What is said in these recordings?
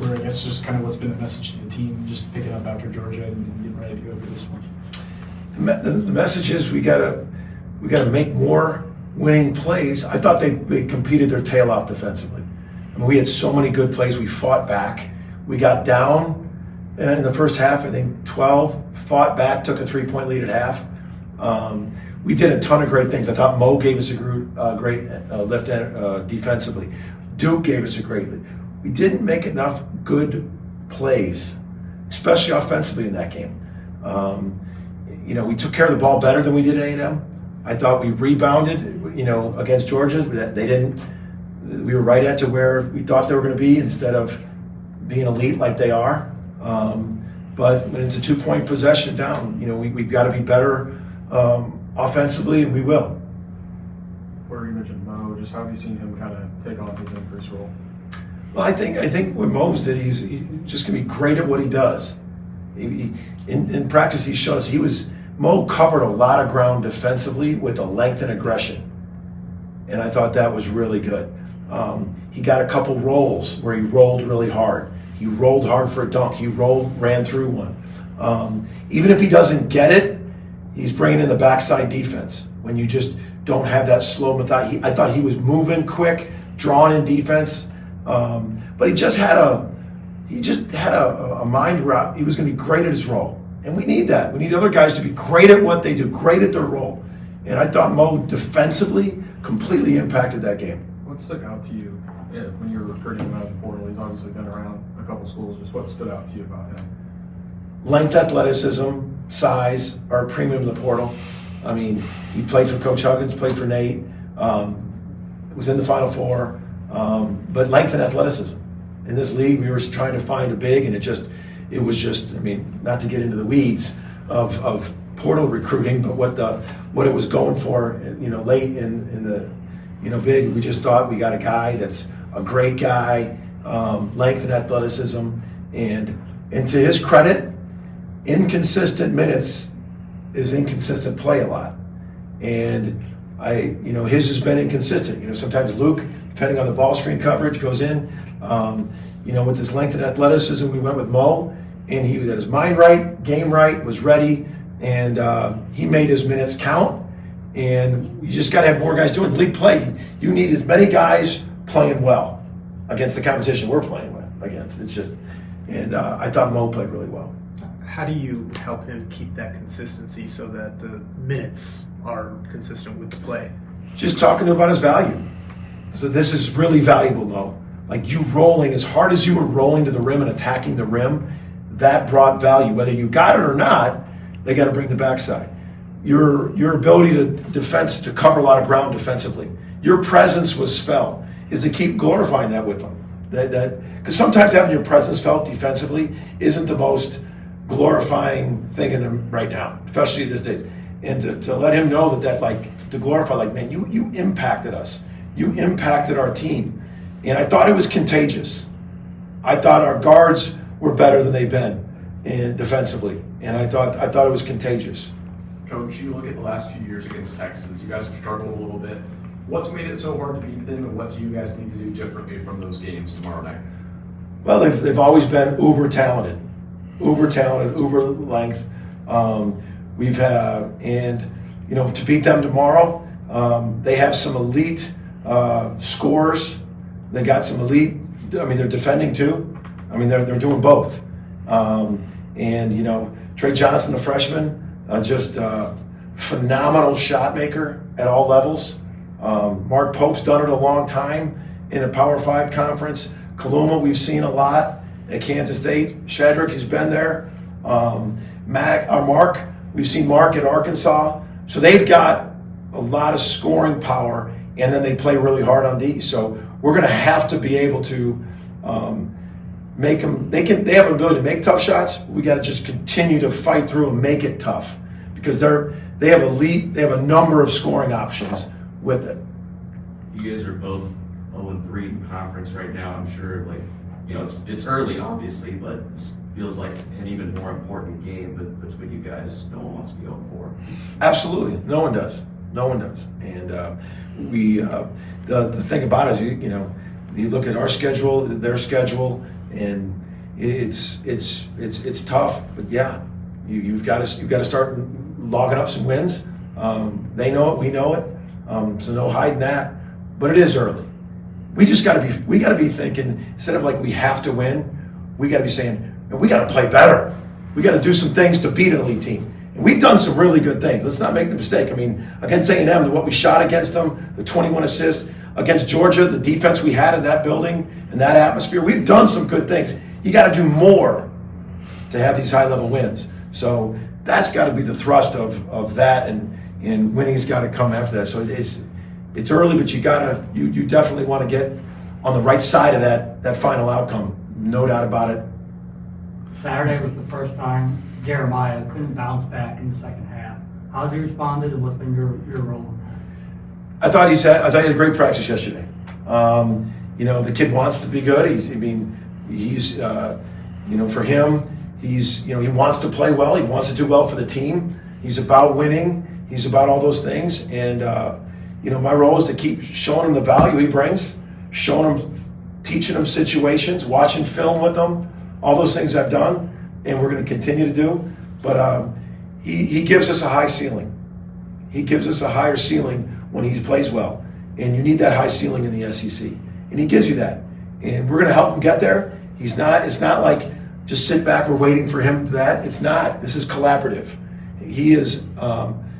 or I guess just kind of what's been the message to the team, just picking up after Georgia and getting ready to go for this one? The message is we gotta make more winning plays. I thought they competed their tail off defensively. I mean, we had so many good plays. We fought back. We got down in the first half, I think 12, fought back, took a 3-point lead at half. We did a ton of great things. I thought Mo gave us a great lift defensively. Duke gave us a great lift. We didn't make enough good plays, especially offensively in that game. We took care of the ball better than we did at A&M. I thought we rebounded, against Georgia. They didn't. We were right at to where we thought they were going to be instead of being elite like they are. But when it's a 2-point possession down, we've got to be better offensively, and we will. Where you mentioned Mo, just how have you seen him kind of take on his increased role? Well, I think what Mo's did, he's just going to be great at what he does. In practice, he showed us Mo covered a lot of ground defensively with the length and aggression, and I thought that was really good. He got a couple rolls where he rolled really hard. He rolled hard for a dunk. He ran through one. Even if he doesn't get it, he's bringing in the backside defense. When you just don't have that slow method, I thought he was moving quick, drawing in defense, but he just had a mind where he was going to be great at his role. And we need that. We need other guys to be great at what they do, great at their role. And I thought Mo defensively completely impacted that game. What stuck out to you when you were recruiting him out of the portal? He's obviously been around a couple schools. Just what stood out to you about him? Length, athleticism, size are a premium in the portal. I mean, he played for Coach Huggins, played for Nate, was in the Final Four, but length and athleticism. In this league, we were trying to find a big, and it was just, I mean, not to get into the weeds of portal recruiting, but what it was going for, late in the, big, we just thought we got a guy that's a great guy, length and athleticism, and to his credit, inconsistent minutes is inconsistent play a lot. And his has been inconsistent. Sometimes Luke, depending on the ball screen coverage, goes in. With his length and athleticism, we went with Mo, and he had his mind right, game right, was ready, and he made his minutes count. And you just got to have more guys doing league play. You need as many guys playing well against the competition we're playing against. It's just, and I thought Mo played really well. How do you help him keep that consistency so that the minutes are consistent with the play? Just talking to him about his value. So this is really valuable, Mo. Like you rolling, as hard as you were rolling to the rim and attacking the rim, that brought value. Whether you got it or not, they got to bring the backside. Your ability to cover a lot of ground defensively. Your presence was felt. Is to keep glorifying that with them. Because sometimes having your presence felt defensively isn't the most glorifying thing in him right now, especially these days. And to let him know that to glorify, man, you impacted us. You impacted our team. And I thought it was contagious. I thought our guards were better than they've been defensively. And I thought it was contagious. Coach, you look at the last few years against Texas, you guys have struggled a little bit. What's made it so hard to beat them, and what do you guys need to do differently from those games tomorrow night? Well, they've always been uber talented, uber length. We've had, to beat them tomorrow, they have some elite scorers. They got some elite. I mean, they're defending too. I mean, they're doing both. Trey Johnson, the freshman, just a phenomenal shot maker at all levels. Mark Pope's done it a long time in a Power 5 conference. Kaluma, we've seen a lot at Kansas State. Shadrick, who's been there. Mark, we've seen Mark at Arkansas. So they've got a lot of scoring power, and then they play really hard on D. So we're going to have to be able to make them. They have an ability to make tough shots. We got to just continue to fight through and make it tough because they have a number of scoring options with it. You guys are both 0-3 in conference right now. I'm sure, it's early, obviously, but it feels like an even more important game between you guys. No one wants to be 0-4. Absolutely, no one does. And the thing about it is, you look at our schedule, their schedule, and it's tough. But yeah, you've got to start logging up some wins. They know it, we know it, so no hiding that. But it is early. We got to be thinking, instead of like we have to win, we got to be saying, we got to play better. We got to do some things to beat an elite team. And we've done some really good things. Let's not make the mistake. I mean, against A&M, what we shot against them, the 21 assists, against Georgia, the defense we had in that building and that atmosphere, we've done some good things. You got to do more to have these high-level wins. So that's got to be the thrust of that, and winning's got to come after that. So it's early, but you definitely want to get on the right side of that final outcome. No doubt about it. Saturday was the first time Jeremiah couldn't bounce back in the second half. How's he responded, and what's been your role in that? I thought he had a great practice yesterday. The kid wants to be good. He's for him, he wants to play well. He wants to do well for the team. He's about winning. He's about all those things. And my role is to keep showing him the value he brings, teaching him situations, watching film with him, all those things I've done, and we're going to continue to do. But he gives us a high ceiling. He gives us a higher ceiling when he plays well. And you need that high ceiling in the SEC. And he gives you that. And we're going to help him get there. It's not like just sit back, we're waiting for him that. It's not. This is collaborative. He is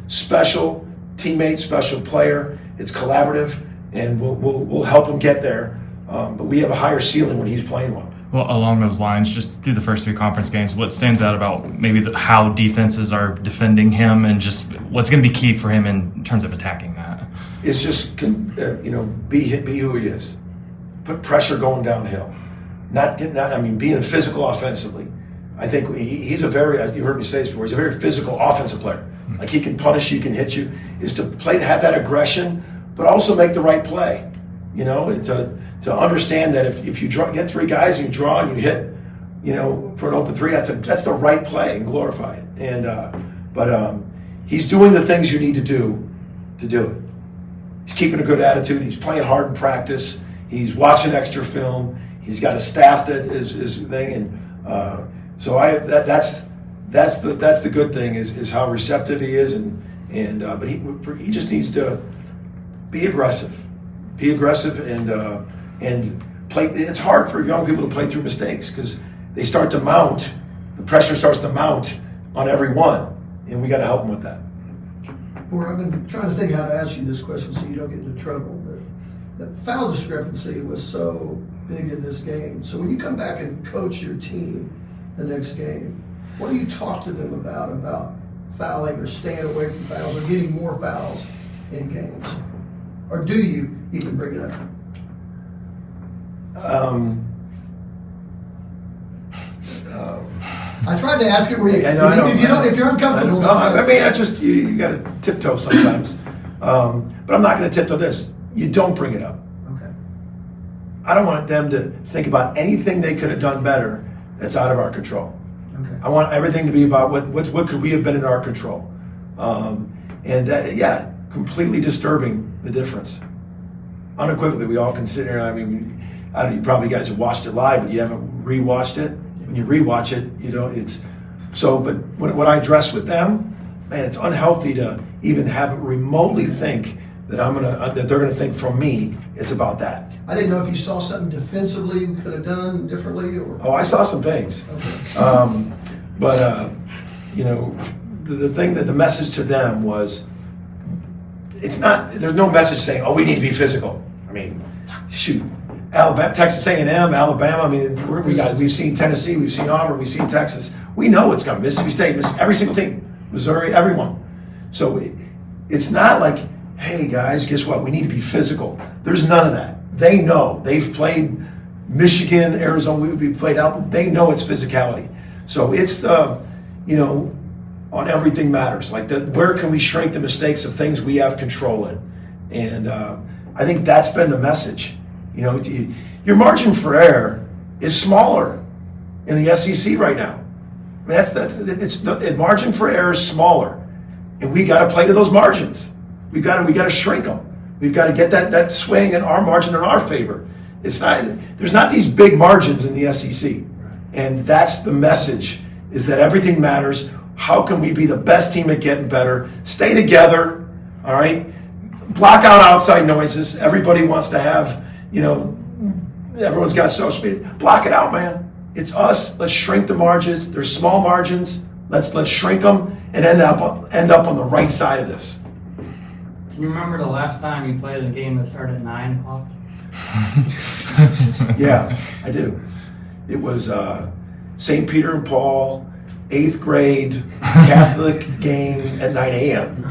special teammate, special player. It's collaborative, and we'll help him get there. But we have a higher ceiling when he's playing well. Well, along those lines, just through the first 3 conference games, what stands out about maybe how defenses are defending him, and just what's going to be key for him in terms of attacking that? It's just be who he is. Put pressure going downhill. Being physical offensively. I think he's you heard me say this before, he's a very physical offensive player. Like he can punish you, he can hit you. Is to have that aggression, but also make the right play. To understand that if you get 3 guys and you draw and you hit, for an open 3, that's the right play and glorify it. And he's doing the things you need to do it. He's keeping a good attitude. He's playing hard in practice. He's watching extra film. He's got a staff that is thing, and so that's the good thing is how receptive he is, but he just needs to be aggressive and play. It's hard for young people to play through mistakes because they start to mount. The pressure starts to mount on everyone, and we got to help them with that. Well, I've been trying to think how to ask you this question so you don't get into trouble, but the foul discrepancy was so big in this game. So when you come back and coach your team the next game, what do you talk to them about fouling or staying away from fouls or getting more fouls in games? Or do you even bring it up? I tried to ask it where if you're uncomfortable. You got to tiptoe sometimes. But I'm not going to tiptoe this. You don't bring it up. Okay. I don't want them to think about anything they could have done better that's out of our control. Okay. I want everything to be about what could we have been in our control. Completely disturbing, the difference. Unequivocally, we all consider, you probably guys have watched it live, but you haven't rewatched it. When you rewatch it, but when I address with them, man, it's unhealthy to even have it remotely think that they're gonna think from me, it's about that. I didn't know if you saw something defensively we could have done differently or. Oh, I saw some things. Okay. The thing that the message to them was, there's no message saying, oh, we need to be physical. Shoot, Alabama, Texas A&M, Alabama, we've seen Tennessee, we've seen Auburn, we've seen Texas. We know what's coming. Mississippi State, every single team, Missouri, everyone. So it's not like, hey guys, guess what? We need to be physical. There's none of that. They know. They've played Michigan, Arizona, we played out. They know it's physicality. So it's, on everything matters. Where can we shrink the mistakes of things we have control in? And I think that's been the message. Your margin for error is smaller in the SEC right now. The margin for error is smaller, and we got to play to those margins. We got to shrink them. We've got to get that swing and our margin in our favor. It's not, there's not these big margins in the SEC. And that's the message, is that everything matters. How can we be the best team at getting better? Stay together, all right? Block out outside noises. Everybody wants to have, everyone's got social media. Block it out, man. It's us. Let's shrink the margins. There's small margins. Let's shrink them and end up on the right side of this. Can you remember the last time you played a game that started at 9 o'clock? Yeah, I do. It was St. Peter and Paul, 8th grade Catholic game at 9 a.m.